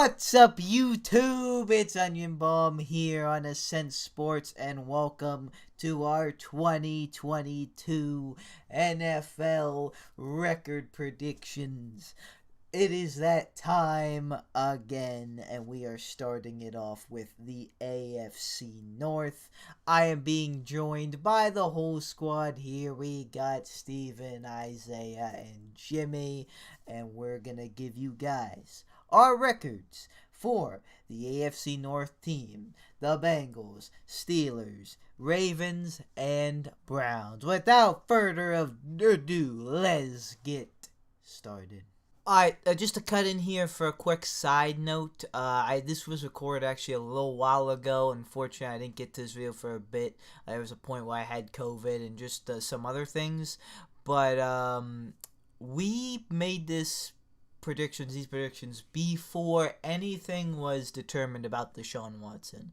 What's up, YouTube? It's Onion Bomb here on Ascent Sports, and welcome to our 2022 NFL record predictions. It is that time again, and we are starting it off with the AFC North. I am being joined by the whole squad here. We got Steven, Isaiah, and Jimmy, and we're going to give you guys our records for the AFC North team, the Bengals, Steelers, Ravens, and Browns. Without further ado, let's get started. Alright, just to cut in here for a quick side note, this was recorded actually a little while ago. Unfortunately, I didn't get to this video for a bit. There was a point where I had COVID and just some other things. But we made these predictions before anything was determined about Deshaun Watson.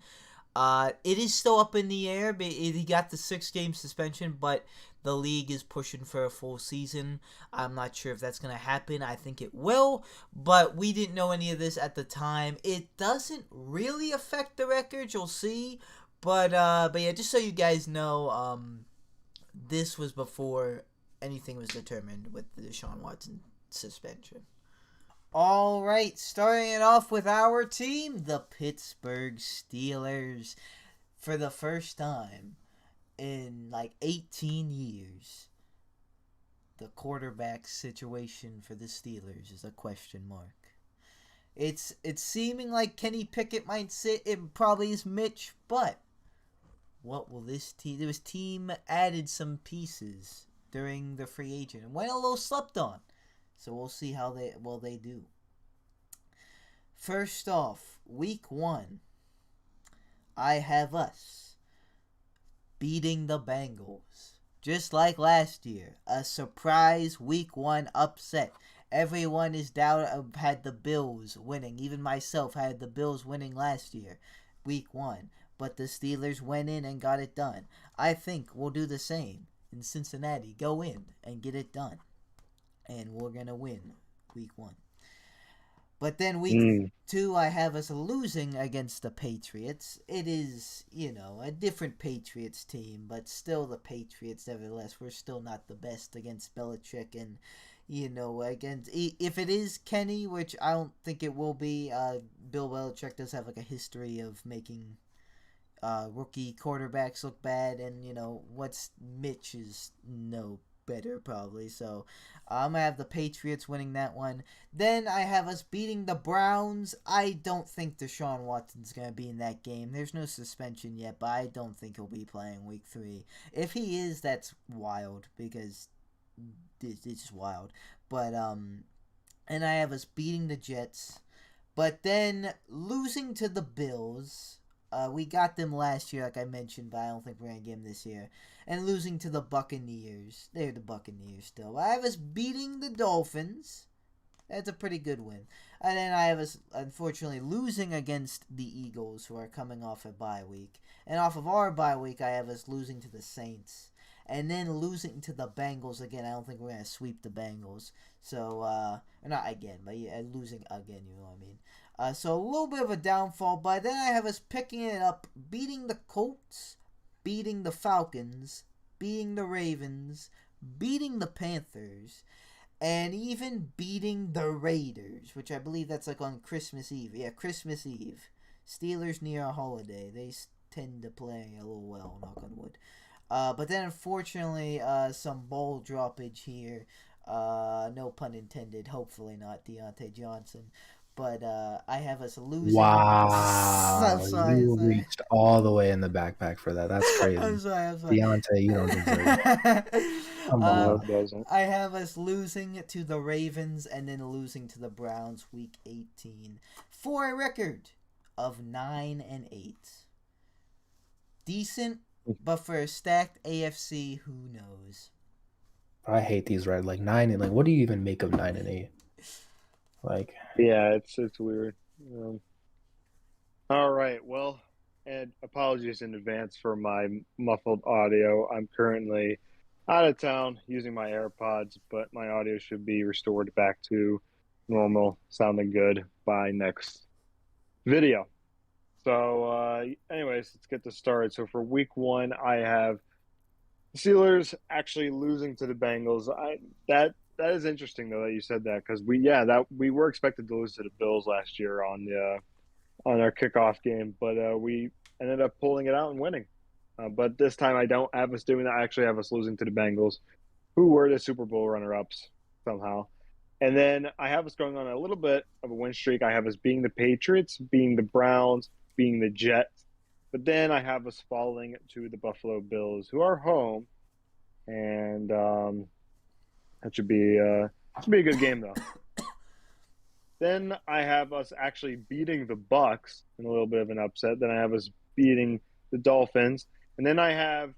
It is still up in the air. He got the 6-game suspension, but the league is pushing for a full season. I'm not sure if that's going to happen. I think it will, but we didn't know any of this at the time. It doesn't really affect the record. You'll see. But yeah, just so you guys know, this was before anything was determined with the Deshaun Watson suspension. All right, starting it off with our team, the Pittsburgh Steelers. For the first time in like 18 years, the quarterback situation for the Steelers is a question mark. It's seeming like Kenny Pickett might sit. It probably is Mitch, but what will this team? This team added some pieces during the free agent and went a little slept on. So we'll see how they do. First off, week 1, I have us beating the Bengals. Just like last year, a surprise week 1 upset. Everyone is had the Bills winning. Even myself had the Bills winning last year, week 1. But the Steelers went in and got it done. I think we'll do the same in Cincinnati. Go in and get it done. And we're going to win week 1. But then week 2, I have us losing against the Patriots. It is, a different Patriots team, but still the Patriots, nevertheless. We're still not the best against Belichick. And, against, if it is Kenny, which I don't think it will be, Bill Belichick does have like a history of making rookie quarterbacks look bad. And, what's Mitch is no better probably. So I'm gonna have the Patriots winning that one. Then I have us beating the Browns. I don't think Deshaun Watson's gonna be in that game. There's no suspension yet, but I don't think he'll be playing week 3. If he is, that's wild, because it's just wild. But and I have us beating the Jets, but then losing to the Bills. We got them last year, like I mentioned, but I don't think we're going to get them this year. And losing to the Buccaneers. They're the Buccaneers still. I have us beating the Dolphins. That's a pretty good win. And then I have us, unfortunately, losing against the Eagles, who are coming off a bye week. And off of our bye week, I have us losing to the Saints. And then losing to the Bengals again. I don't think we're going to sweep the Bengals. So, not again, but yeah, losing again, you know what I mean. So a little bit of a downfall, but then I have us picking it up, beating the Colts, beating the Falcons, beating the Ravens, beating the Panthers, and even beating the Raiders, which I believe that's like on Christmas Eve. Yeah, Christmas Eve. Steelers near a holiday. They tend to play a little well, knock on wood. But then unfortunately, some ball droppage here. No pun intended. Hopefully not Deontay Johnson. But I have us losing. Wow, I'm sorry. you reached all the way in the backpack for that. That's crazy. I'm sorry. Deontay, you don't deserve it. Come No, on. it doesn't. I have us losing to the Ravens and then losing to the Browns week 18 for a record of 9-8. Decent, but for a stacked AFC, who knows? I hate these red 9 and what do you even make of 9 and 8? Yeah, it's weird. All right, well, and apologies in advance for my muffled audio. I'm currently out of town using my AirPods, but my audio should be restored back to normal, sounding good by next Video. So, anyways, let's get this started. So for week one, I have Steelers actually losing to the Bengals. That is interesting though that you said that because we were expected to lose to the Bills last year on our kickoff game, but we ended up pulling it out and winning. But this time I don't have us doing that. I actually have us losing to the Bengals, who were the Super Bowl runner-ups somehow. And then I have us going on a little bit of a win streak. I have us being the Patriots, being the Browns, being the Jets. But then I have us falling to the Buffalo Bills, who are home. And that should be a good game, though. Then I have us actually beating the Bucks in a little bit of an upset. Then I have us beating the Dolphins. And then I have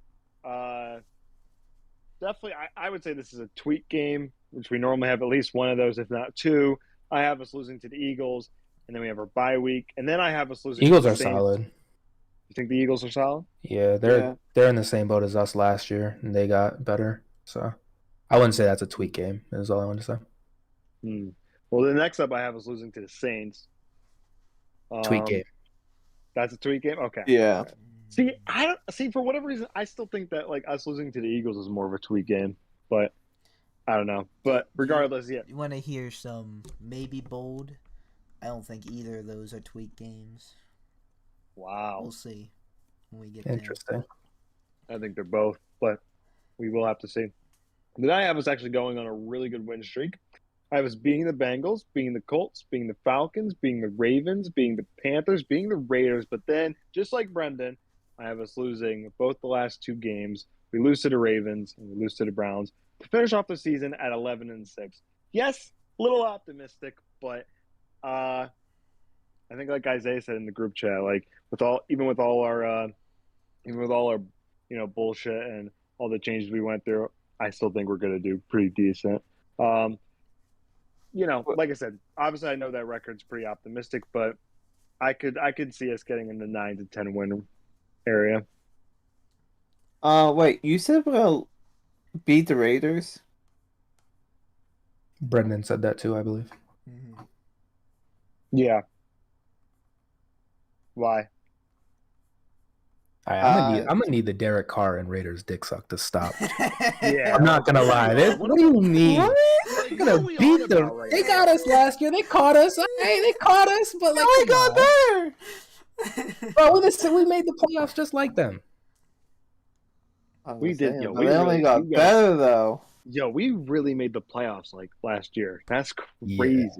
definitely, I would say this is a tweak game, which we normally have at least one of those, if not two. I have us losing to the Eagles, and then we have our bye week, and then I have us losing. Eagles to the are Saints. solid. You think the Eagles are solid? Yeah, they're in the same boat as us last year, and they got better. So I wouldn't say that's a tweak game. Is all I want to say. Well, the next up, I have us losing to the Saints. Tweak game. That's a tweak game. Okay. Yeah. Okay. See. For whatever reason, I still think that like us losing to the Eagles is more of a tweak game, but I don't know. But regardless, yeah. You want to hear some maybe bold? I don't think either of those are tweak games. Wow. We'll see when we get Interesting. I think they're both, but we will have to see. Then I have us actually going on a really good win streak. I have us being the Bengals, being the Colts, being the Falcons, being the Ravens, being the Panthers, being the Raiders. But then, just like Brenden, I have us losing both the last two games. We lose to the Ravens and we lose to the Browns to finish off the season at 11-6. Yes, a little optimistic, but I think like Isaiah said in the group chat, like even with all our bullshit and all the changes we went through, I still think we're gonna do pretty decent. Like I said, obviously I know that record's pretty optimistic, but I could see us getting in the 9 to 10 win area. Wait, you said we're gonna beat the Raiders? Brenden said that too, I believe. Mm-hmm. Yeah. Why? I'm gonna need the Derek Carr and Raiders dick suck to stop. Yeah. I'm not gonna lie. What do you mean? They're gonna beat them. Right They now? got us last year. They caught us. Hey, they caught us, but like we got better. Bro, we made the playoffs just like them. We did, yo, But we they only really- got we got- better though. Yo, we really made the playoffs like last year. That's crazy.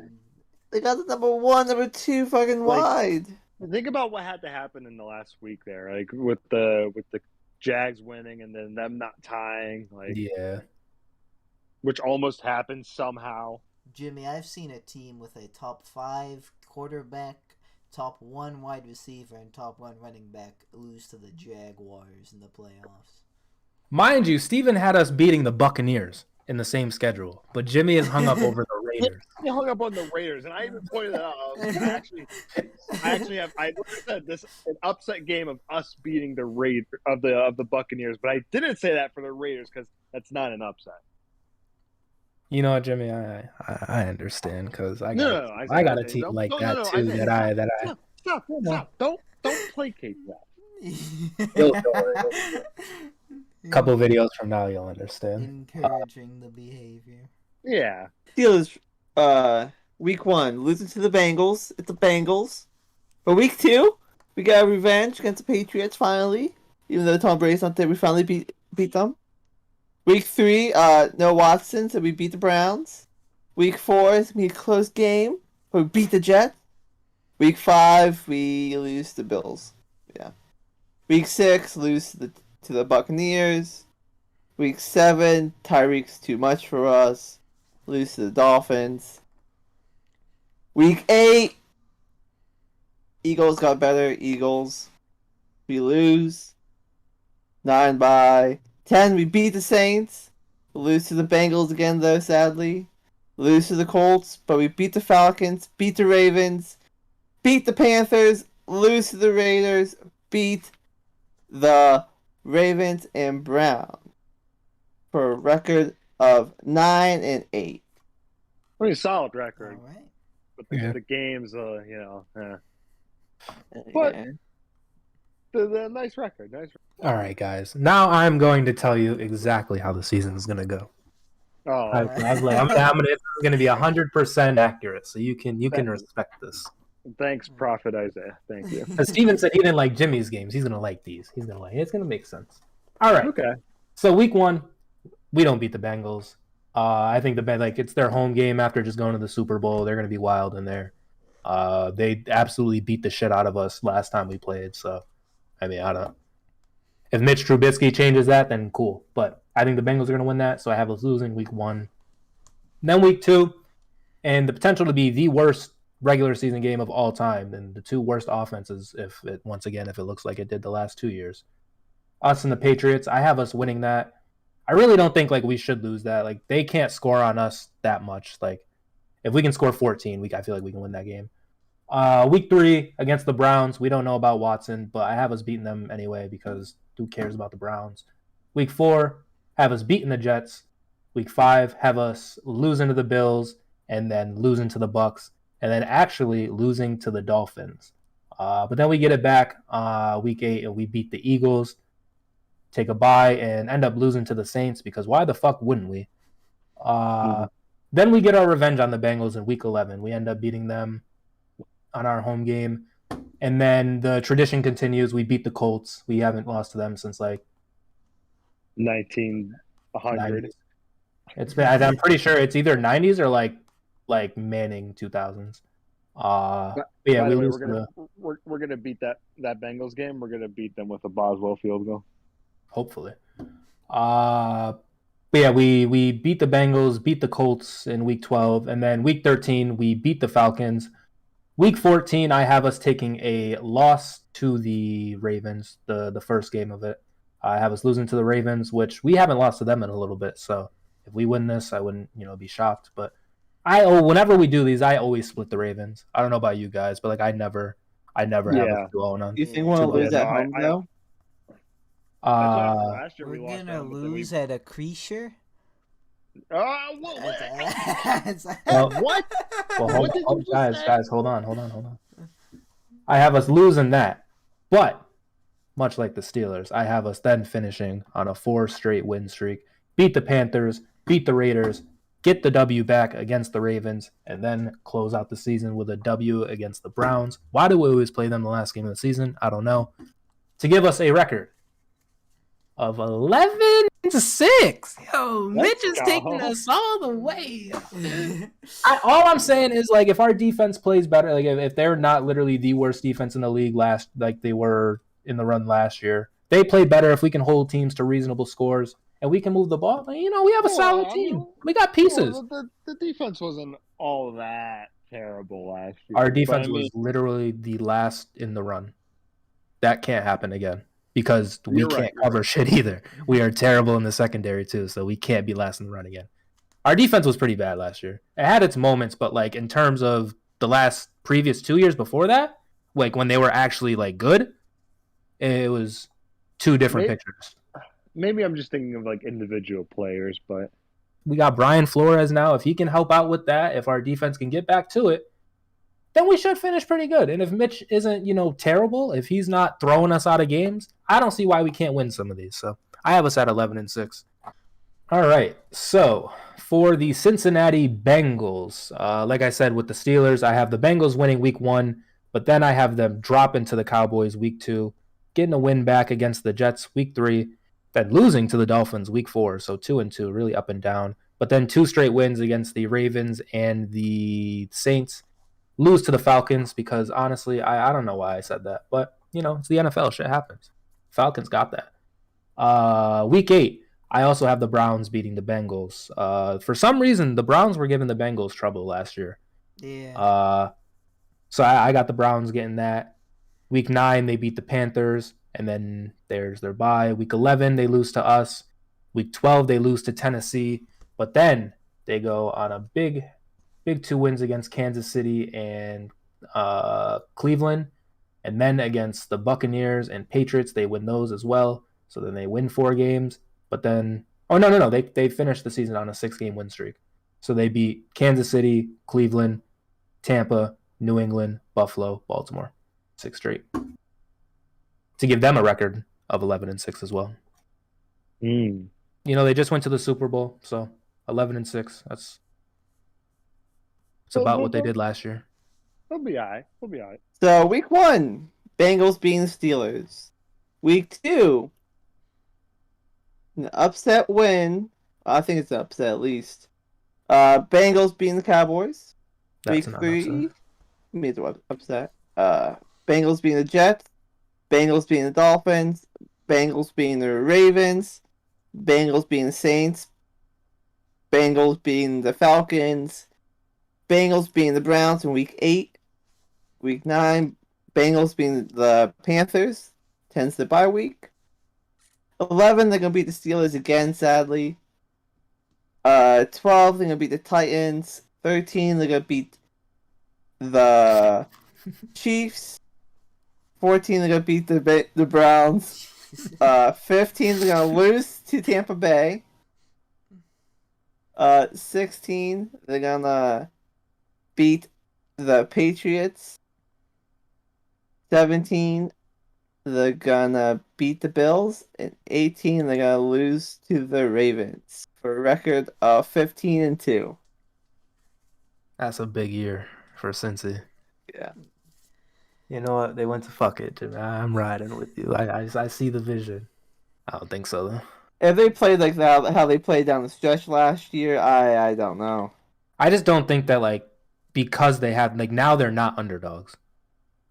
They got the number 1, number 2 fucking Like- wide. Think about what had to happen in the last week there, like with the Jags winning and then them not tying, like Yeah. which almost happened somehow. Jimmy, I've seen a team with a top 5 quarterback, top 1 wide receiver, and top 1 running back lose to the Jaguars in the playoffs. Mind you, Steven had us beating the Buccaneers in the same schedule, but Jimmy is hung up over the Raiders. He hung up on the Raiders, and I even pointed that out. I actually have said this an upset game of us beating the of the Buccaneers, but I didn't say that for the Raiders because that's not an upset. You know what, Jimmy? I understand because I No, got a team like that too. Stop! Don't placate that. Couple videos from now, you'll understand. Encouraging the behavior. Yeah. Steelers, week 1, losing to the Bengals. It's the Bengals. But week 2, we got revenge against the Patriots finally. Even though Tom Brady's not there, we finally beat them. Week 3, no Watson, so we beat the Browns. Week 4 is gonna be a close game, but we beat the Jets. Week 5, we lose to the Bills. Yeah. Week 6, lose to the Buccaneers. Week 7, Tyreek's too much for us. Lose to the Dolphins. Week 8, Eagles got better. Eagles. We lose. 9 by 10. We beat the Saints. We lose to the Bengals again, though, sadly. Lose to the Colts, but we beat the Falcons, beat the Ravens, beat the Panthers, lose to the Raiders, beat the Ravens and Browns for a record of 9-8. Pretty solid record. All right. But Yeah. the games, But Yeah. the nice record. All right, guys. Now I'm going to tell you exactly how the season is going to go. Oh, I'm gonna it's going to be 100% accurate, so you can respect this. thanks, Prophet Isaiah. Thank you. As Steven said, he didn't like Jimmy's games. He's going to like these. It's going to make sense. All right. Okay. So week 1, we don't beat the Bengals. I think it's their home game after just going to the Super Bowl. They're going to be wild in there. They absolutely beat the shit out of us last time we played. So, I mean, I don't. If Mitch Trubisky changes that, then cool. But I think the Bengals are going to win that. So I have us losing week 1. Then week 2, and the potential to be the worst regular season game of all time, and the 2 worst offenses. If it looks like it did the last 2 years, us and the Patriots. I have us winning that. I really don't think we should lose that. They can't score on us that much. If we can score 14, I feel like we can win that game. Week 3 against the Browns, we don't know about Watson, but I have us beating them anyway because who cares about the Browns? Week 4, have us beating the Jets. Week 5, have us losing to the Bills and then losing to the Bucks and then actually losing to the Dolphins. But then we get it back week 8 and we beat the Eagles, take a bye, and end up losing to the Saints because why the fuck wouldn't we? Then we get our revenge on the Bengals in week 11. We end up beating them on our home game. And then the tradition continues. We beat the Colts. We haven't lost to them since 1900. It's been, I'm pretty sure it's either 90s or like Manning 2000s. Yeah, By the way, we're gonna beat that Bengals game. We're gonna beat them with a Boswell field goal. Hopefully. But yeah, we beat the Bengals, beat the Colts in week 12, and then week 13 we beat the Falcons. Week 14, I have us taking a loss to the Ravens, the first game of it. I have us losing to the Ravens, which we haven't lost to them in a little bit. So if we win this, I wouldn't be shocked. But whenever we do these, I always split the Ravens. I don't know about you guys, but I never have us going on. You think we're gonna lose at home though? Last year we're we lost gonna lose at a creature. What? Well, guys, hold on. I have us losing that, but much like the Steelers, I have us then finishing on a 4 straight win streak, beat the Panthers, beat the Raiders, get the W back against the Ravens, and then close out the season with a W against the Browns. Why do we always play them the last game of the season? I don't know. To give us a record of 11-6. Yo, Mitch is taking us all the way. All I'm saying is if our defense plays better, if they're not literally the worst defense in the league like they were in the run last year, they play better if we can hold teams to reasonable scores and we can move the ball. We have a solid team. We got pieces. The defense wasn't all that terrible last year. Our defense was literally the last in the run. That can't happen again. Because we can't cover shit either. We are terrible in the secondary too, so we can't be last in the run again. Our defense was pretty bad last year. It had its moments, but in terms of the previous 2 years before that, when they were actually good, it was 2 different pictures. Maybe I'm just thinking of individual players, but we got Brian Flores now. If he can help out with that, if our defense can get back to it, then we should finish pretty good. And if Mitch isn't, terrible, if he's not throwing us out of games, I don't see why we can't win some of these. So I have us at 11-6. All right. So for the Cincinnati Bengals, like I said, with the Steelers, I have the Bengals winning week 1, but then I have them dropping to the Cowboys week 2, getting a win back against the Jets week 3, then losing to the Dolphins week 4. So 2-2, really up and down. But then 2 straight wins against the Ravens and the Saints. Lose to the Falcons because, honestly, I don't know why I said that. But, it's the NFL. Shit happens. Falcons got that. Week 8, I also have the Browns beating the Bengals. For some reason, the Browns were giving the Bengals trouble last year. Yeah. So I got the Browns getting that. Week 9, they beat the Panthers. And then there's their bye. Week 11, they lose to us. Week 12, they lose to Tennessee. But then they go on a big 2 wins against Kansas City and Cleveland. And then against the Buccaneers and Patriots, they win those as well. So then they win 4 games. But then, no. They finished the season on a 6-game win streak. So they beat Kansas City, Cleveland, Tampa, New England, Buffalo, Baltimore. 6 straight. To give them a record of 11-6 as well. Mm. They just went to the Super Bowl, so 11-6. That's about what they did last year. They'll be all right. So week 1, Bengals beating the Steelers. Week 2, an upset win. I think it's an upset at least. Bengals beating the Cowboys. That's Week not 3, made the upset. Bengals beating the Jets. Bengals beating the Dolphins. Bengals beating the Ravens. Bengals beating the Saints. Bengals beating the Falcons. Bengals beating the Browns in week 8. Week 9, Bengals beating the Panthers. 10's the bye week. 11, they're going to beat the Steelers again, sadly. 12, they're going to beat the Titans. 13, they're going to beat the Chiefs. 14, they're going to beat the Browns. 15, they're going to lose to Tampa Bay. 16, they're going to beat the Patriots. 17, they're going to beat the Bills. And 18, they're going to lose to the Ravens for a record of 15-2. That's a big year for Cincy. Yeah. You know what? They went to fuck it. I'm riding with you. I see the vision. I don't think so, though. If they played like that, how they played down the stretch last year, I don't know. I just don't think that, because they have, now they're not underdogs.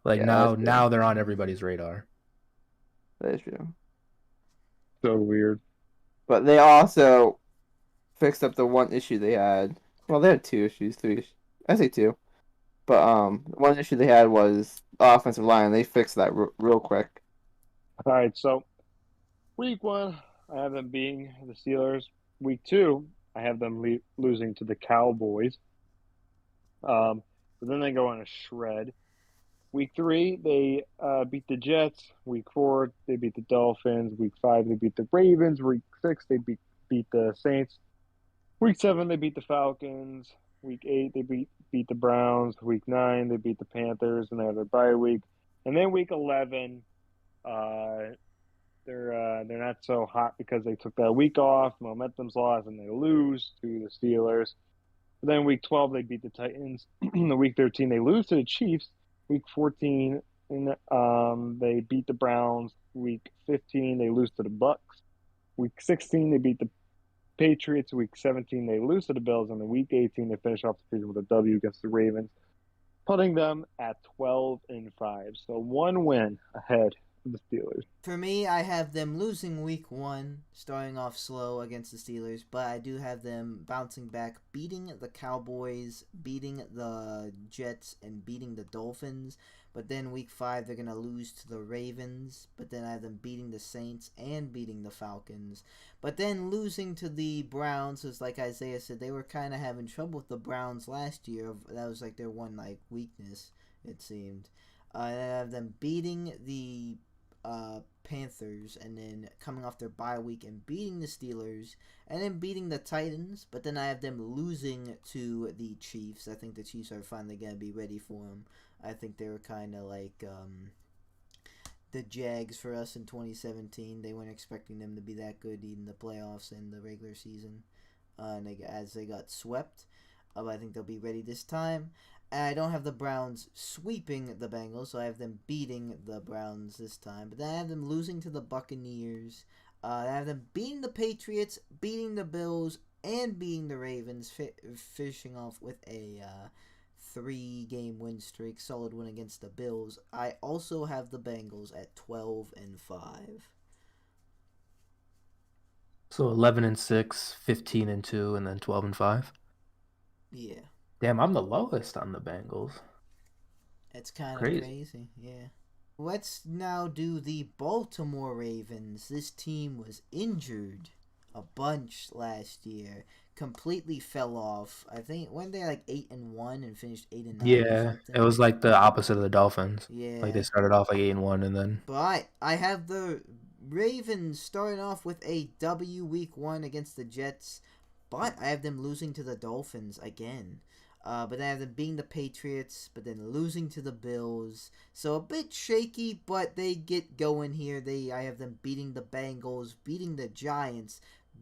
Yeah, now they're on everybody's radar. That is true. So weird. But they also fixed up the one issue they had. Well, they had 2 issues, 3 issues. I say 2. But one issue they had was offensive line. They fixed that real quick. All right, so week 1, I have them beating the Steelers. Week 2, I have them losing to the Cowboys. But then they go on a shred. Week 3, they beat the Jets. Week 4, they beat the Dolphins. Week 5, they beat the Ravens. Week 6, they beat the Saints. Week 7, they beat the Falcons. Week 8, they beat the Browns. Week 9, they beat the Panthers, and they have their bye week. And then week 11, they're not so hot because they took that week off. Momentum's lost, and they lose to the Steelers. But then week 12, they beat the Titans. Week 13, they lose to the Chiefs. Week 14, they beat the Browns. Week 15, they lose to the Bucks. Week 16, they beat the Patriots. Week 17, they lose to the Bills. And then week 18, they finish off the season with a W against the Ravens, putting them at 12-5. So 1 win ahead of the Steelers. For me, I have them losing week 1, starting off slow against the Steelers, but I do have them bouncing back, beating the Cowboys, beating the Jets, and beating the Dolphins. But then week 5, they're going to lose to the Ravens, but then I have them beating the Saints and beating the Falcons. But then losing to the Browns, was like Isaiah said, they were kind of having trouble with the Browns last year. That was their one weakness, it seemed. And I have them beating the Panthers, and then coming off their bye week and beating the Steelers, and then beating the Titans. But then I have them losing to the Chiefs. I think the Chiefs are finally going to be ready for them. I think they were kind of like the Jags for us in 2017. They weren't expecting them to be that good in the playoffs and the regular season, and as they got swept. I think they'll be ready this time. I don't have the Browns sweeping the Bengals, so I have them beating the Browns this time. But then I have them losing to the Buccaneers. I have them beating the Patriots, beating the Bills, and beating the Ravens, finishing off with a 3-game win streak, solid win against the Bills. I also have the Bengals at 12-5. So 11-6, 15-2, and then 12-5. Yeah. Damn, I'm the lowest on the Bengals. It's kind of crazy, yeah. Let's now do the Baltimore Ravens. This team was injured a bunch last year. Completely fell off. I think when they 8-1 and finished 8-9. Yeah, it was like the opposite of the Dolphins. Yeah. Like they started off 8-1 and then. But I have the Ravens starting off with a W week 1 against the Jets, but I have them losing to the Dolphins again. But then I have them beating the Patriots, but then losing to the Bills. So a bit shaky, but they get going here. I have them beating the Bengals, beating the Giants,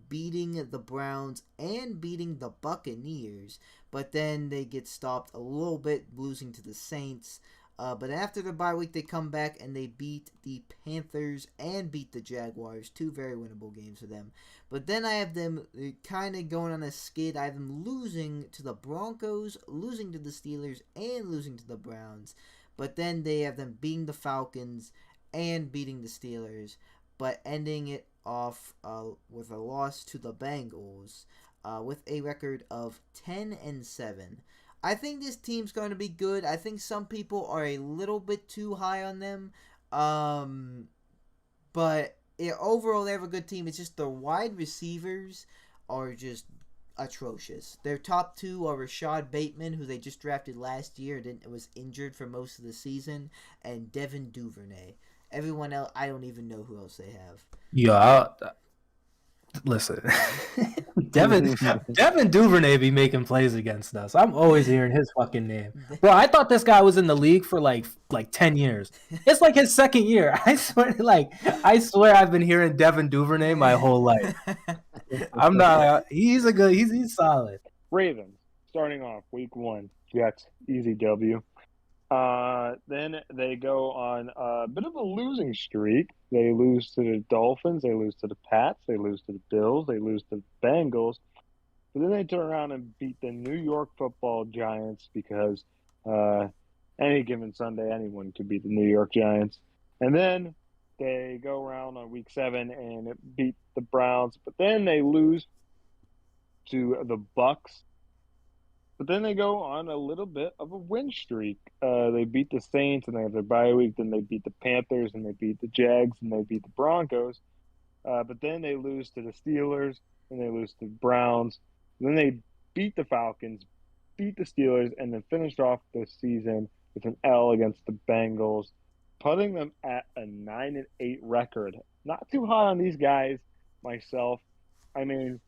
beating the Browns, and beating the Buccaneers. But then they get stopped a little bit, losing to the Saints. But after the bye week, they come back and they beat the Panthers and beat the Jaguars. 2 very winnable games for them. But then I have them kind of going on a skid. I have them losing to the Broncos, losing to the Steelers, and losing to the Browns. But then they have them beating the Falcons and beating the Steelers, but ending it off with a loss to the Bengals with a record of 10-7. I think this team's going to be good. I think some people are a little bit too high on them. But overall, they have a good team. It's just the wide receivers are just atrocious. Their top 2 are Rashad Bateman, who they just drafted last year and was injured for most of the season, and Devin Duvernay. Everyone else, I don't even know who else they have. Yeah, listen, Devin Duvernay be making plays against us. I'm always hearing his fucking name, bro. I thought this guy was in the league for like 10 years. It's like his second year. I swear, I've been hearing Devin Duvernay my whole life. I'm not. He's solid. Ravens starting off week 1. Jets easy W. Then they go on a bit of a losing streak. They lose to the Dolphins. They lose to the Pats. They lose to the Bills. They lose to the Bengals. But then they turn around and beat the New York Football Giants because any given Sunday, anyone could beat the New York Giants. And then they go around on week 7 and beat the Browns. But then they lose to the Bucks. But then they go on a little bit of a win streak. They beat the Saints, and they have their bye week. Then they beat the Panthers, and they beat the Jags, and they beat the Broncos. But then they lose to the Steelers, and they lose to the Browns. And then they beat the Falcons, beat the Steelers, and then finished off the season with an L against the Bengals, putting them at a 9-8 record. Not too high on these guys myself. I mean,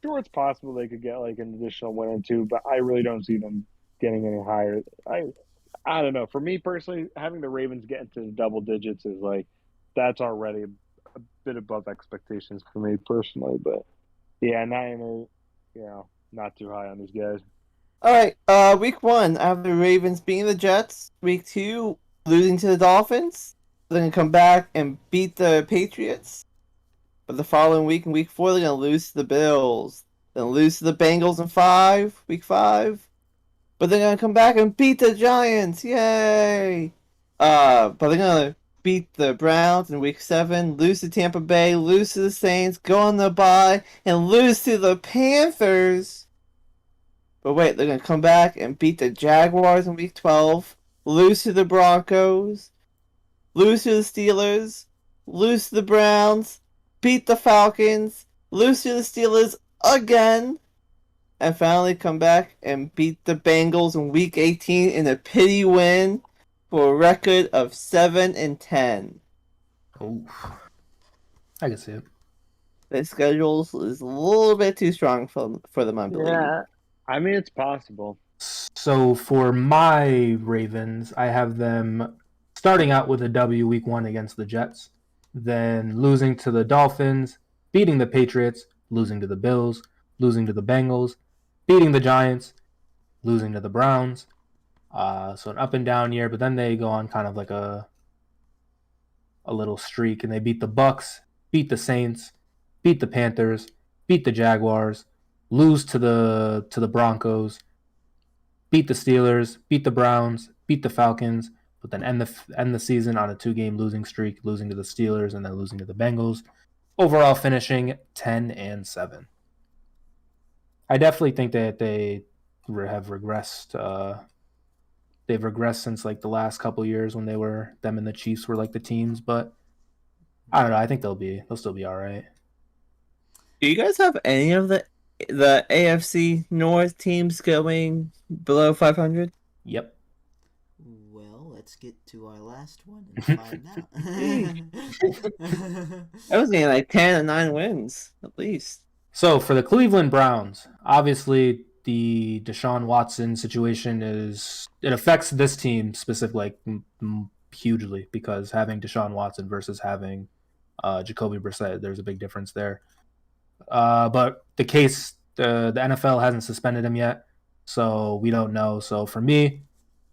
sure, it's possible they could get like an additional win or 2, but I really don't see them getting any higher. I don't know. For me personally, having the Ravens get into the double digits is like that's already a bit above expectations for me personally. But yeah, 9-8, not too high on these guys. All right, week 1, I have the Ravens beating the Jets. Week 2, losing to the Dolphins. Then come back and beat the Patriots. But the following week, in week 4, they're going to lose to the Bills. Then lose to the Bengals in week 5. But they're going to come back and beat the Giants. Yay! But they're going to beat the Browns in week 7, lose to Tampa Bay, lose to the Saints, go on the bye, and lose to the Panthers. But wait, they're going to come back and beat the Jaguars in week 12, lose to the Broncos, lose to the Steelers, lose to the Browns, beat the Falcons, lose to the Steelers again, and finally come back and beat the Bengals in week 18 in a pity win for a record of 7-10. Oh, I can see it. Their schedule is a little bit too strong for them, I believe. Yeah, I mean, it's possible. So for my Ravens, I have them starting out with a W week 1 against the Jets, then losing to the Dolphins, beating the Patriots, losing to the Bills, losing to the Bengals, beating the Giants, losing to the Browns. So an up and down year, but then they go on kind of like a little streak, and they beat the Bucks, beat the Saints, beat the Panthers, beat the Jaguars, lose to the Broncos, beat the Steelers, beat the Browns, beat the Falcons, but then end the season on a 2-game losing streak, losing to the Steelers and then losing to the Bengals. Overall finishing 10-7. I definitely think that they have regressed. They've regressed since like the last couple years when them and the Chiefs were like the teams, but I don't know. I think they'll still be all right. Do you guys have any of the AFC North teams going below 500? Yep. Well, let's get to our last one and find out. I was getting like 10 and 9 wins at least. So for the Cleveland Browns, obviously the Deshaun Watson situation it affects this team specifically hugely, because having Deshaun Watson versus having Jacoby Brissett, there's a big difference there. But the NFL hasn't suspended him yet, so we don't know. So for me,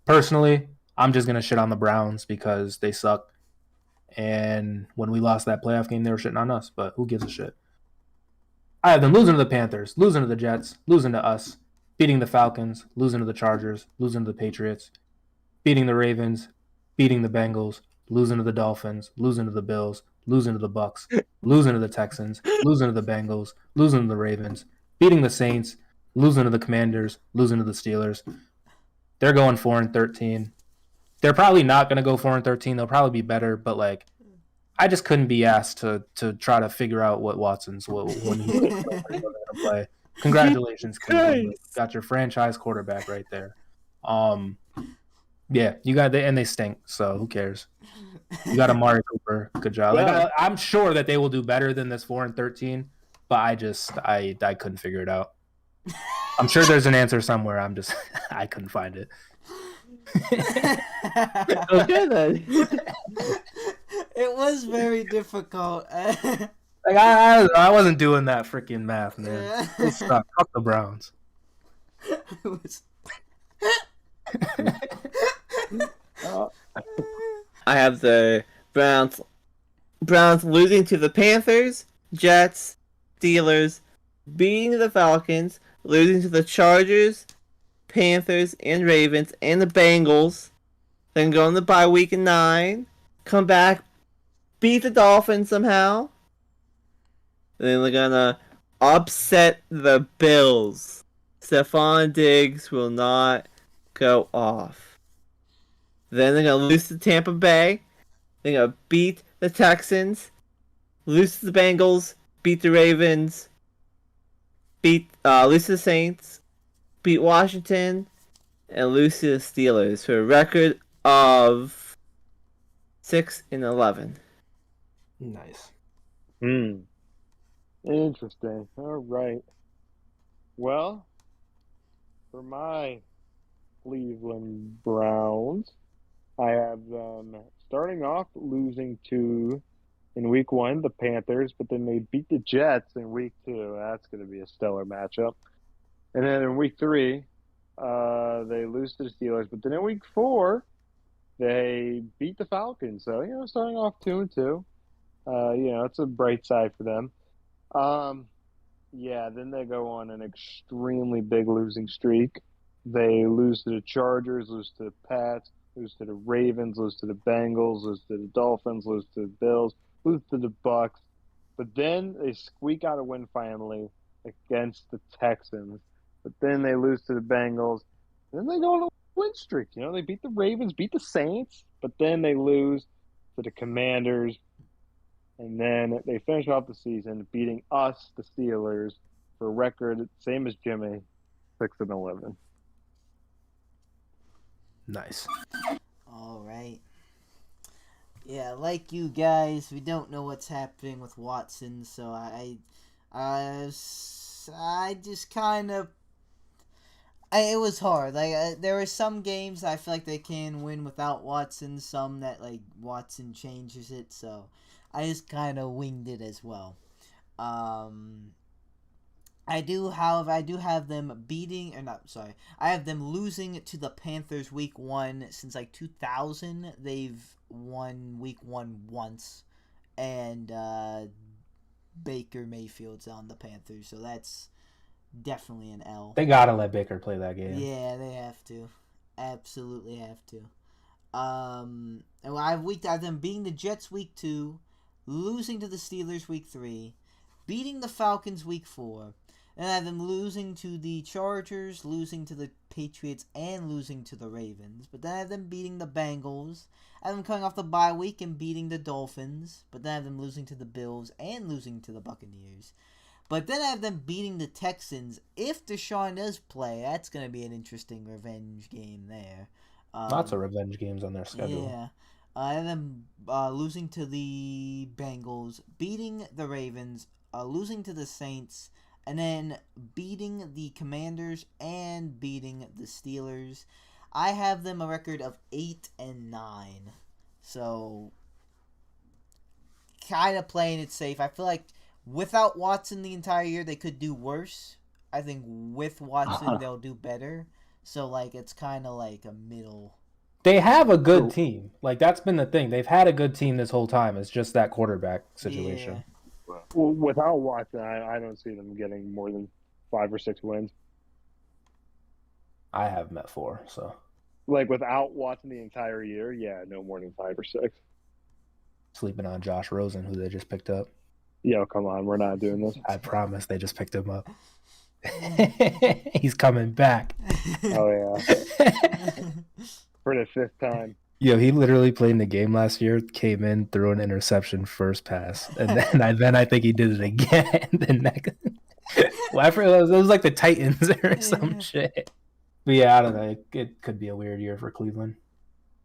personally, I'm just going to shit on the Browns because they suck. And when we lost that playoff game, they were shitting on us, but who gives a shit? I have them losing to the Panthers, losing to the Jets, losing to us, beating the Falcons, losing to the Chargers, losing to the Patriots, beating the Ravens, beating the Bengals, losing to the Dolphins, losing to the Bills, losing to the Bucks, losing to the Texans, losing to the Bengals, losing to the Ravens, beating the Saints, losing to the Commanders, losing to the Steelers. They're going 4-13. They're probably not going to go 4-13. They'll probably be better, but like, I just couldn't be asked to try to figure out what Watson's when he's going to play. Congratulations, Cleveland. Got your franchise quarterback right there. Yeah, you got and they stink, so who cares? You got Amari Cooper. Good job. Yeah. Like, I'm sure that they will do better than this 4-13, but I couldn't figure it out. I'm sure there's an answer somewhere. I couldn't find it. Okay then. It was very difficult. Like I wasn't doing that freaking math, man. It sucked. Fuck the Browns. It was... I have the Browns losing to the Panthers, Jets, Steelers, beating the Falcons, losing to the Chargers, Panthers, and Ravens, and the Bengals. Then go on the bye week in 9. Come back, beat the Dolphins somehow. Then they're gonna upset the Bills. Stephon Diggs will not go off. Then they're gonna lose to Tampa Bay. They're gonna beat the Texans, lose to the Bengals, beat the Ravens, lose to the Saints, beat Washington, and lose to the Steelers for a record of 6-11. Nice. Interesting. All right. Well, for my Cleveland Browns, I have them starting off losing to, in week 1, the Panthers, but then they beat the Jets in week 2. That's going to be a stellar matchup. And then in week 3, they lose to the Steelers, but then in week 4, they beat the Falcons. So, starting off 2-2, it's a bright side for them. Then they go on an extremely big losing streak. They lose to the Chargers, lose to the Pats, lose to the Ravens, lose to the Bengals, lose to the Dolphins, lose to the Bills, lose to the Bucks. But then they squeak out a win finally against the Texans. But then they lose to the Bengals. And then they go on a win streak. They beat the Ravens, beat the Saints, but then they lose to the Commanders. And then they finish off the season beating us, the Steelers, for a record same as Jimmy, 6-11. Nice. All right. Yeah, like you guys, we don't know what's happening with Watson, so I just kind of... it was hard. Like, there were some games I feel like they can win without Watson, some that, like, Watson changes it, so I just kind of winged it as well. I do have them beating, or not, sorry. I have them losing to the Panthers week 1. Since, like, 2000, they've won week 1 once. And, Baker Mayfield's on the Panthers, so that's definitely an L. They gotta let Baker play that game. Yeah, they have to. Absolutely have to. And I have them beating the Jets week 2, losing to the Steelers week 3, beating the Falcons week 4, and I have them losing to the Chargers, losing to the Patriots, and losing to the Ravens. But then I have them beating the Bengals. I have them coming off the bye week and beating the Dolphins. But then I have them losing to the Bills and losing to the Buccaneers. But then I have them beating the Texans. If Deshaun does play, that's going to be an interesting revenge game there. Lots of revenge games on their schedule. Yeah. I have them losing to the Bengals, beating the Ravens, losing to the Saints, And then beating the Commanders and beating the Steelers. I have them a record of 8-9. So, kind of playing it safe. I feel like without Watson the entire year, they could do worse. I think with Watson, they'll do better. So, like, it's kind of like a middle. They have a good team. Like, that's been the thing. They've had a good team this whole time. It's just that quarterback situation. Yeah. Well, without Watson, I don't see them getting more than 5 or 6 wins. I have them at 4, so. Like, without Watson the entire year, yeah, no more than 5 or 6. Sleeping on Josh Rosen, who they just picked up. Yo, come on, we're not doing this. I promise they just picked him up. He's coming back. Oh, yeah. For the 5th time. Yo, he literally played in the game last year, came in, threw an interception first pass, and then I think he did it again. Well, I forgot, it was like the Titans or some shit. But yeah, I don't know. It could be a weird year for Cleveland.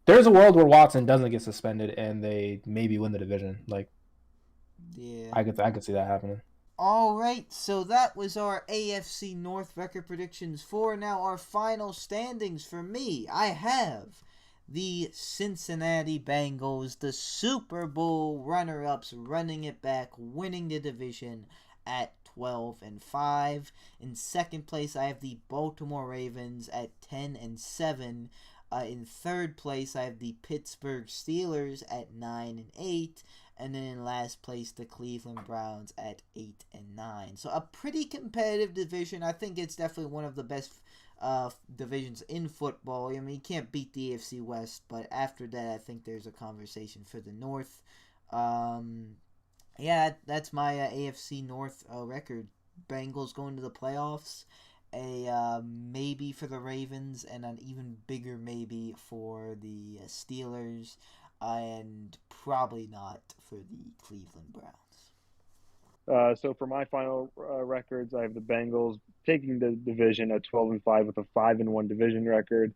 There's a world where Watson doesn't get suspended and they maybe win the division. Like, Yeah. I could see that happening. All right, so that was our AFC North record predictions for now our final standings for me. I have the Cincinnati Bengals, the Super Bowl runner-ups, running it back, winning the division at 12-5. In second place, I have the Baltimore Ravens at 10-7. In third place, I have the Pittsburgh Steelers at 9-8. And then in last place, the Cleveland Browns at 8-9. So a pretty competitive division. I think it's definitely one of the best divisions in football. I mean, you can't beat the AFC West, but after that, I think there's a conversation for the North. Yeah, that's my AFC North record. Bengals going to the playoffs. A maybe for the Ravens, and an even bigger maybe for the Steelers. And probably not for the Cleveland Browns. So for my final records, I have the Bengals taking the division at 12-5 with a 5-1 division record.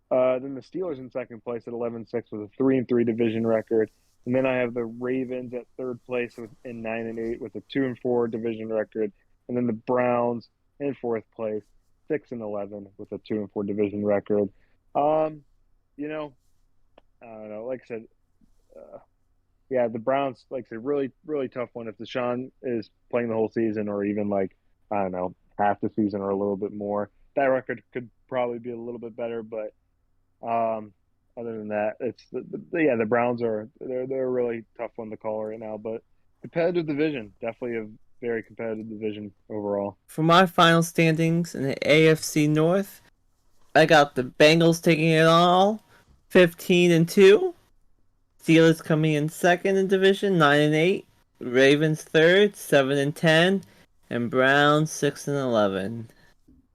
Then the Steelers in second place at 11-6 with a 3-3 division record. And then I have the Ravens at third place in 9-8 with a 2-4 division record. And then the Browns in fourth place, 6-11 with a 2-4 division record. I don't know. Like I said, yeah, the Browns, like I said, really, really tough one. If Deshaun is playing the whole season, or even like, I don't know, half the season or a little bit more, that record could probably be a little bit better. But other than that, it's the Browns they're a really tough one to call right now. But competitive division, definitely a very competitive division overall. For my final standings in the AFC North, I got the Bengals taking it all, 15-2. Steelers coming in second in division, 9-8. Ravens third, 7-10, and Browns 6-11.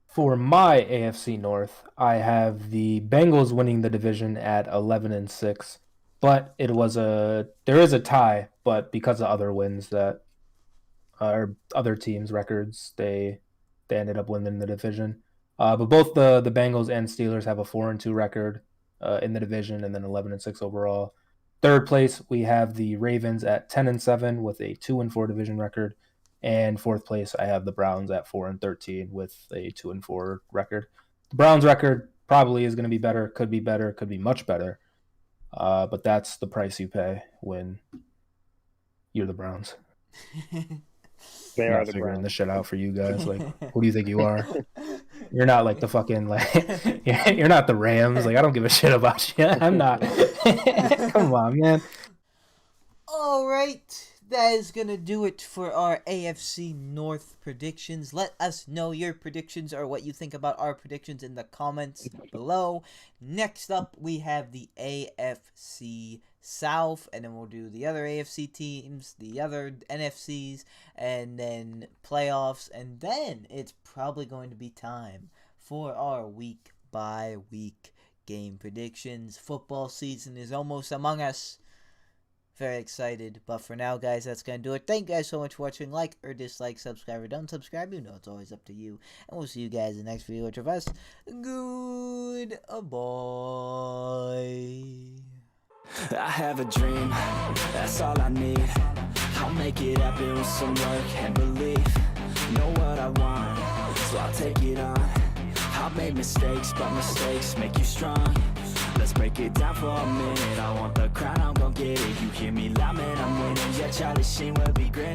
For my AFC North, I have the Bengals winning the division at 11-6, but there is a tie, but because of other wins that are other teams' records, they ended up winning the division. But both the Bengals and Steelers have a 4-2 record in the division, and then 11-6 overall. Third place, we have the Ravens at 10-7 with a 2-4 division record. And fourth place, I have the Browns at 4-13 with a 2-4 record. The Browns record probably is going to be better, could be much better. But that's the price you pay when you're the Browns. They are the figuring Browns. this shit out for you guys. Like, who do you think you are? You're not like the fucking you're not the Rams. Like, I don't give a shit about you. I'm not. Come on, man. All right. That is going to do it for our AFC North predictions. Let us know your predictions or what you think about our predictions in the comments below. Next up, we have the AFC South, and then we'll do the other AFC teams, the other NFCs, and then playoffs, and then it's probably going to be time for our week-by-week game predictions. Football season is almost among us. Very excited. But for now, guys, that's going to do it. Thank you guys so much for watching. Like or dislike, subscribe or don't subscribe. You know it's always up to you. And we'll see you guys in the next video. Which of us? Goodbye. I have a dream, that's all I need. I'll make it happen with some work and belief. know what I want, so I'll take it on. I've made mistakes, but mistakes make you strong. Let's break it down for a minute. I want the crown, I'm gon' get it. You hear me loud, man, I'm winning. Yeah, Charlie Sheen will be grinning.